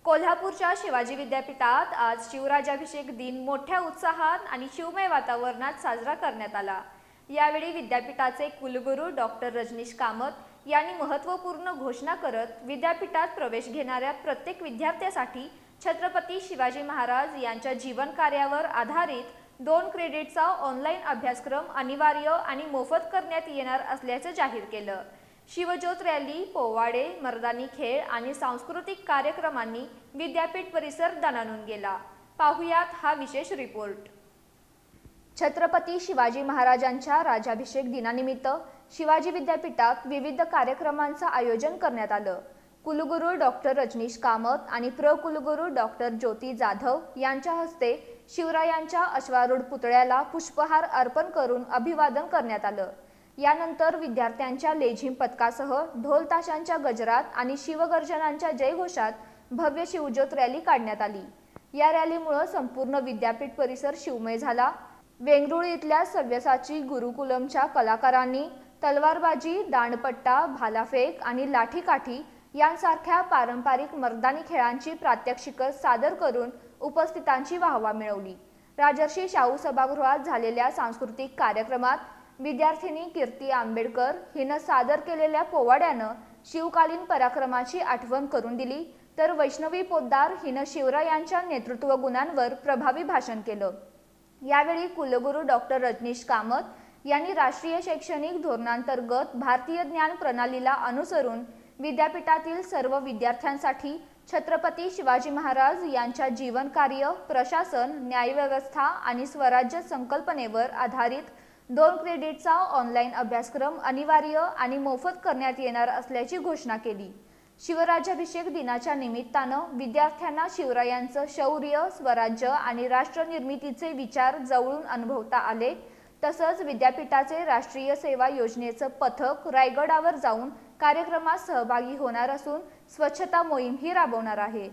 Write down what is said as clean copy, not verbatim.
कोल्हापूरच्या शिवाजी विद्यापीठात आज शिवराज्याभिषेक दिन मोठ्या उत्साहात आणि शिवमय वातावरणात साजरा करण्यात आला। यावेळी विद्यापीठाचे कुलगुरू डॉक्टर रजनीश कामत यांनी महत्त्वपूर्ण घोषणा करत विद्यापीठात प्रवेश घेणाऱ्या प्रत्येक विद्यार्थ्यासाठी छत्रपती शिवाजी महाराज यांच्या जीवन कार्यावर आधारित 2 क्रेडिटचा ऑनलाईन अभ्यासक्रम अनिवार्य आणि मोफत करण्यात येणार असल्याचे जाहीर केलं। शिवज्योत रॅली, पोवाडे, मर्दानी खेळ आणि सांस्कृतिक कार्यक्रमांनी विद्यापीठ परिसर दणाणून गेला। पाहुयात हा विशेष रिपोर्ट। छत्रपती शिवाजी महाराजांच्या राज्याभिषेक दिनानिमित्त शिवाजी विद्यापीठात विविध कार्यक्रमांचे आयोजन करण्यात आलं। कुलगुरू डॉक्टर रजनीश कामत आणि कुलगुरू डॉक्टर ज्योती जाधव यांच्या हस्ते शिवरायांच्या अश्वारूढ पुतळ्याला पुष्पहार अर्पण करून अभिवादन करण्यात आलं। यानंतर विद्यार्थ्यांच्या लेझिम पथकासह ढोल ताशांच्या गजरात आणि शिवगर्जनांच्या जयघोषात भव्य शिवज्योत रॅली काढण्यात आली। या रॅलीमुळे संपूर्ण विद्यापीठ परिसर शिवमय झाला। वेंगरुळ इथल्या सव्यसाची गुरुकुलमच्या कलाकारांनी तलवारबाजी, दांडपट्टा, भालाफेक आणि लाठीकाठी यांसारख्या पारंपरिक मर्दानी खेळांची प्रात्यक्षिकं सादर करून उपस्थितांची वाहवा मिळवली। राजर्षी शाहू सभागृहात झालेल्या सांस्कृतिक कार्यक्रमात विद्यार्थिनी कीर्ती आंबेडकर हिनं सादर केलेल्या पोवाड्यानं शिवकालीन पराक्रमाची आठवण करून दिली, तर वैष्णवी पोद्दार हिनं शिवरायांच्या नेतृत्व गुणांवर प्रभावी भाषण केलं। यावेळी कुलगुरू डॉक्टर रजनीश कामत यांनी राष्ट्रीय शैक्षणिक धोरणांतर्गत भारतीय ज्ञान प्रणालीला अनुसरून विद्यापीठातील सर्व विद्यार्थ्यांसाठी छत्रपती शिवाजी महाराज यांच्या जीवन कार्य, प्रशासन, न्यायव्यवस्था आणि स्वराज्य संकल्पनेवर आधारित 2 क्रेडिटचा ऑनलाईन अभ्यासक्रम अनिवार्य आणि मोफत करण्यात येणार असल्याची घोषणा केली। शिवराज्याभिषेक दिनाच्या निमित्तानं विद्यार्थ्यांना शिवरायांचं शौर्य, स्वराज्य आणि राष्ट्रनिर्मितीचे विचार जवळून अनुभवता आले। तसंच विद्यापीठाचे राष्ट्रीय सेवा योजनेचं पथक रायगडावर जाऊन कार्यक्रमात सहभागी होणार असून स्वच्छता मोहीमही राबवणार आहे।